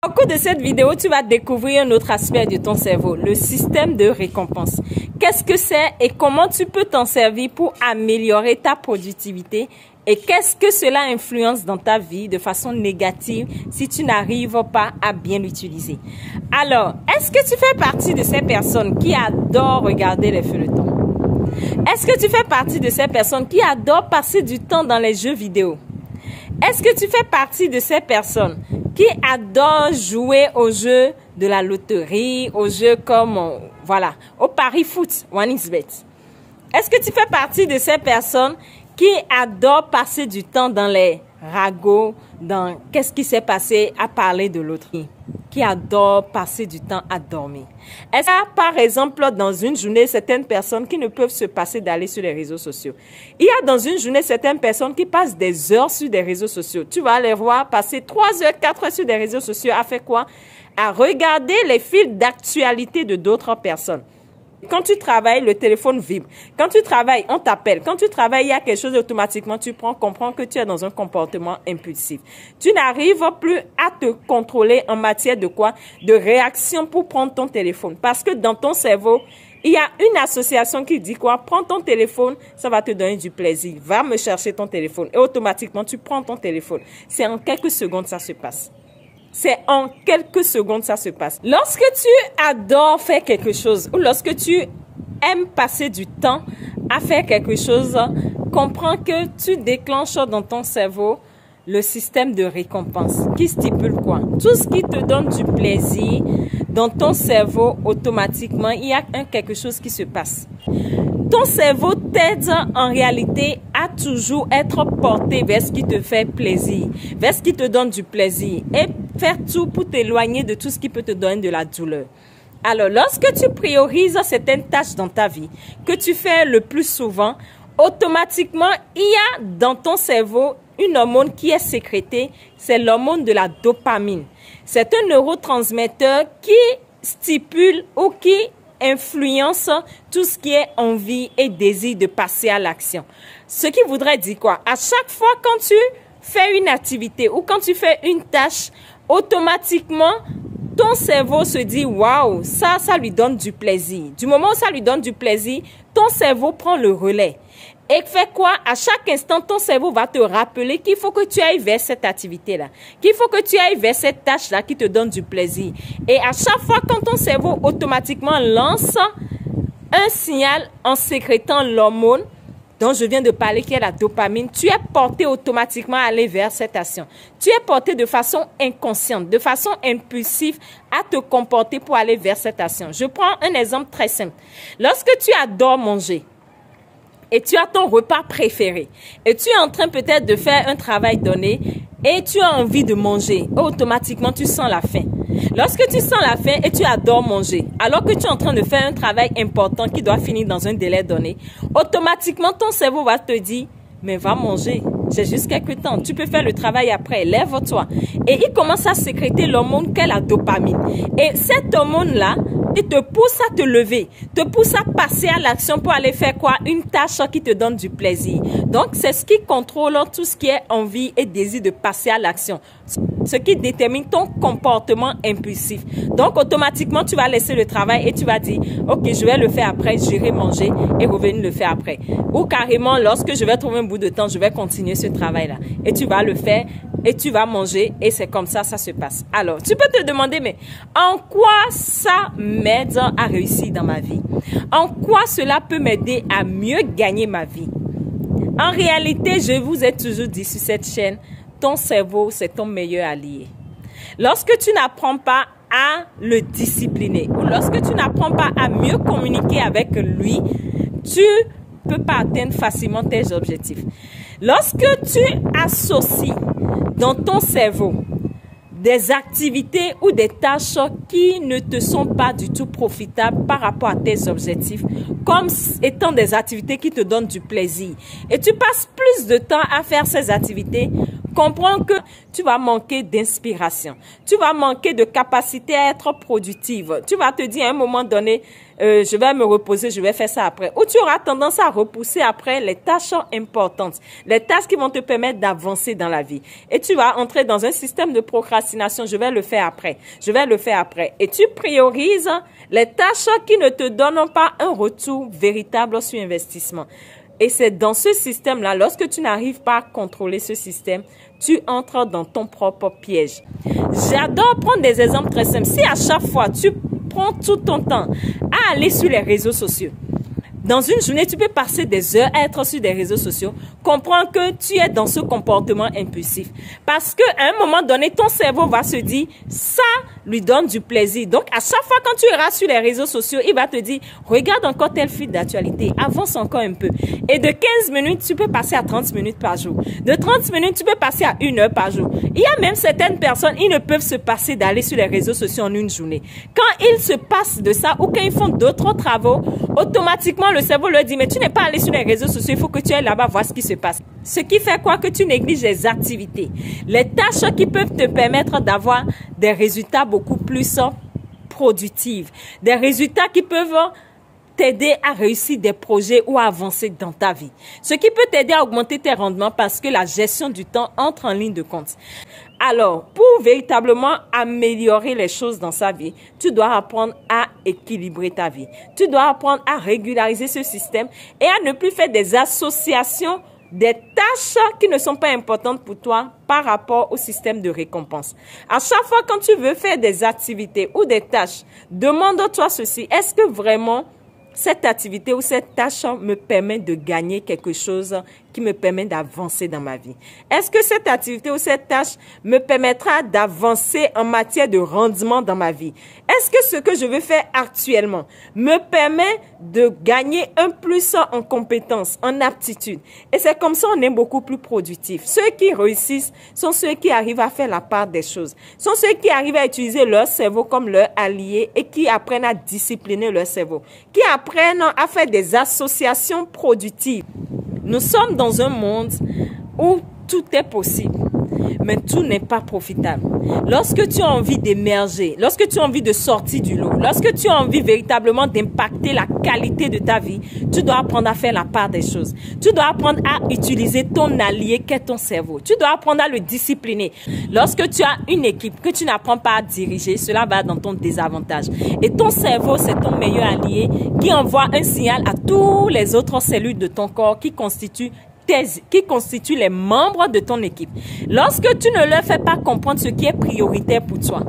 Au cours de cette vidéo, tu vas découvrir un autre aspect de ton cerveau, le système de récompense. Qu'est-ce que c'est et comment tu peux t'en servir pour améliorer ta productivité et qu'est-ce que cela influence dans ta vie de façon négative si tu n'arrives pas à bien l'utiliser. Alors, est-ce que tu fais partie de ces personnes qui adorent regarder les feuilletons? Est-ce que tu fais partie de ces personnes qui adorent passer du temps dans les jeux vidéo? Est-ce que tu fais partie de ces personnes qui adorent jouer aux jeux de la loterie, aux jeux comme, au pari foot, 1xBet? Est-ce que tu fais partie de ces personnes qui adorent passer du temps dans les ragots, dans qu'est-ce qui s'est passé à parler de l'autre, qui adorent passer du temps à dormir? Est-ce qu'il y a, par exemple, dans une journée, certaines personnes qui ne peuvent se passer d'aller sur les réseaux sociaux? Il y a dans une journée certaines personnes qui passent des heures sur des réseaux sociaux. Tu vas les voir passer 3 heures, 4 heures sur des réseaux sociaux à faire quoi? À regarder les fils d'actualité de d'autres personnes. Quand tu travailles, le téléphone vibre. Quand tu travailles, on t'appelle. Quand tu travailles, il y a quelque chose automatiquement, tu comprends que tu es dans un comportement impulsif. Tu n'arrives plus à te contrôler en matière de quoi? De réaction pour prendre ton téléphone. Parce que dans ton cerveau, il y a une association qui dit quoi? Prends ton téléphone, ça va te donner du plaisir. Va me chercher ton téléphone. Et automatiquement, tu prends ton téléphone. C'est en quelques secondes, ça se passe. C'est en quelques secondes, ça se passe. Lorsque tu adores faire quelque chose ou lorsque tu aimes passer du temps à faire quelque chose, comprends que tu déclenches dans ton cerveau le système de récompense qui stipule quoi? Tout ce qui te donne du plaisir dans ton cerveau, automatiquement, il y a quelque chose qui se passe. Ton cerveau t'aide en réalité à toujours être porté vers ce qui te fait plaisir, vers ce qui te donne du plaisir et faire tout pour t'éloigner de tout ce qui peut te donner de la douleur. Alors, lorsque tu priorises certaines tâches dans ta vie que tu fais le plus souvent, automatiquement, il y a dans ton cerveau une hormone qui est sécrétée, c'est l'hormone de la dopamine. C'est un neurotransmetteur qui stipule ou qui influence tout ce qui est envie et désir de passer à l'action. Ce qui voudrait dire quoi? À chaque fois quand tu fais une activité ou quand tu fais une tâche, automatiquement, ton cerveau se dit « Waouh, ça lui donne du plaisir ». Du moment où ça lui donne du plaisir, ton cerveau prend le relais. Et fait quoi? À chaque instant, ton cerveau va te rappeler qu'il faut que tu ailles vers cette activité-là, qu'il faut que tu ailles vers cette tâche-là qui te donne du plaisir. Et à chaque fois, quand ton cerveau automatiquement lance un signal en sécrétant l'hormone dont je viens de parler, qui est la dopamine, tu es porté automatiquement à aller vers cette action. Tu es porté de façon inconsciente, de façon impulsive à te comporter pour aller vers cette action. Je prends un exemple très simple. Lorsque tu adores manger, et tu as ton repas préféré et tu es en train peut-être de faire un travail donné et tu as envie de manger, automatiquement tu sens la faim. Lorsque tu sens la faim et tu adores manger, alors que tu es en train de faire un travail important qui doit finir dans un délai donné, automatiquement ton cerveau va te dire « mais va manger, j'ai juste quelques temps, tu peux faire le travail après, lève-toi ». Et il commence à sécréter l'hormone qu'est la dopamine. Et cette hormone-là, il te pousse à te lever, te pousse à passer à l'action pour aller faire quoi? Une tâche qui te donne du plaisir. Donc, c'est ce qui contrôle tout ce qui est envie et désir de passer à l'action. Ce qui détermine ton comportement impulsif. Donc, automatiquement, tu vas laisser le travail et tu vas dire, OK, je vais le faire après, j'irai manger et revenir le faire après. Ou carrément, lorsque je vais trouver un bout de temps, je vais continuer ce travail-là. Et tu vas le faire et tu vas manger et c'est comme ça, ça se passe. Alors, tu peux te demander, mais en quoi ça m'aide à réussir dans ma vie? En quoi cela peut m'aider à mieux gagner ma vie? En réalité, je vous ai toujours dit sur cette chaîne, ton cerveau, c'est ton meilleur allié. Lorsque tu n'apprends pas à le discipliner ou lorsque tu n'apprends pas à mieux communiquer avec lui, tu ne peux pas atteindre facilement tes objectifs. Lorsque tu associes dans ton cerveau des activités ou des tâches qui ne te sont pas du tout profitables par rapport à tes objectifs, comme étant des activités qui te donnent du plaisir. Et tu passes plus de temps à faire ces activités, comprends que tu vas manquer d'inspiration. Tu vas manquer de capacité à être productive. Tu vas te dire à un moment donné, je vais me reposer, je vais faire ça après. Ou tu auras tendance à repousser après les tâches importantes, les tâches qui vont te permettre d'avancer dans la vie. Et tu vas entrer dans un système de procrastination. Je vais le faire après. Je vais le faire après. Et tu priorises les tâches qui ne te donnent pas un retour véritable sur investissement. Et c'est dans ce système-là, lorsque tu n'arrives pas à contrôler ce système, tu entres dans ton propre piège. J'adore prendre des exemples très simples. Si à chaque fois, tu prends tout ton temps à aller sur les réseaux sociaux, dans une journée, tu peux passer des heures à être sur des réseaux sociaux. Comprends que tu es dans ce comportement impulsif. Parce qu'à un moment donné, ton cerveau va se dire, ça lui donne du plaisir. Donc, à chaque fois quand tu iras sur les réseaux sociaux, il va te dire, regarde encore tel fil d'actualité, avance encore un peu. Et de 15 minutes, tu peux passer à 30 minutes par jour. De 30 minutes, tu peux passer à 1 heure par jour. Il y a même certaines personnes, ils ne peuvent se passer d'aller sur les réseaux sociaux en une journée. Quand ils se passent de ça ou quand ils font d'autres travaux, automatiquement, le cerveau leur dit, mais tu n'es pas allé sur les réseaux sociaux, il faut que tu ailles là-bas voir ce qui se passe. Ce qui fait quoi? Que tu négliges les activités, les tâches qui peuvent te permettre d'avoir des résultats beaucoup plus productifs, des résultats qui peuvent t'aider à réussir des projets ou à avancer dans ta vie. Ce qui peut t'aider à augmenter tes rendements parce que la gestion du temps entre en ligne de compte. Alors, pour véritablement améliorer les choses dans sa vie, tu dois apprendre à équilibrer ta vie. Tu dois apprendre à régulariser ce système et à ne plus faire des associations des tâches qui ne sont pas importantes pour toi par rapport au système de récompense. À chaque fois quand tu veux faire des activités ou des tâches, demande-toi ceci, est-ce que vraiment cette activité ou cette tâche me permet de gagner quelque chose qui me permet d'avancer dans ma vie? Est-ce que cette activité ou cette tâche me permettra d'avancer en matière de rendement dans ma vie? Est-ce que ce que je veux faire actuellement me permet de gagner un plus en compétences, en aptitude? Et c'est comme ça on est beaucoup plus productif. Ceux qui réussissent sont ceux qui arrivent à faire la part des choses. Sont ceux qui arrivent à utiliser leur cerveau comme leur allié et qui apprennent à discipliner leur cerveau, qui apprennent à faire des associations productives. Nous sommes dans un monde où tout est possible, mais tout n'est pas profitable. Lorsque tu as envie d'émerger, lorsque tu as envie de sortir du lot, lorsque tu as envie véritablement d'impacter la qualité de ta vie, tu dois apprendre à faire la part des choses. Tu dois apprendre à utiliser ton allié qu'est ton cerveau. Tu dois apprendre à le discipliner. Lorsque tu as une équipe que tu n'apprends pas à diriger, cela va dans ton désavantage. Et ton cerveau, c'est ton meilleur allié qui envoie un signal à toutes les autres cellules de ton corps qui constituent les membres de ton équipe. Lorsque tu ne leur fais pas comprendre ce qui est prioritaire pour toi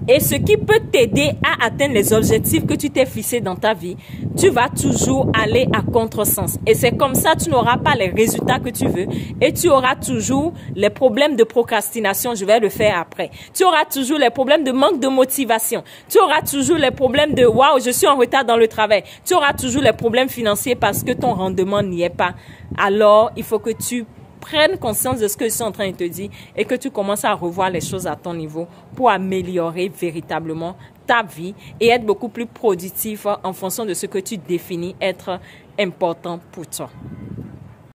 et ce qui peut t'aider à atteindre les objectifs que tu t'es fixés dans ta vie, tu vas toujours aller à contresens. Et c'est comme ça que tu n'auras pas les résultats que tu veux et tu auras toujours les problèmes de procrastination, je vais le faire après. Tu auras toujours les problèmes de manque de motivation. Tu auras toujours les problèmes de « waouh, je suis en retard dans le travail ». Tu auras toujours les problèmes financiers parce que ton rendement n'y est pas. Alors, il faut que tu prennes conscience de ce que je suis en train de te dire et que tu commences à revoir les choses à ton niveau pour améliorer véritablement ta vie et être beaucoup plus productif en fonction de ce que tu définis être important pour toi.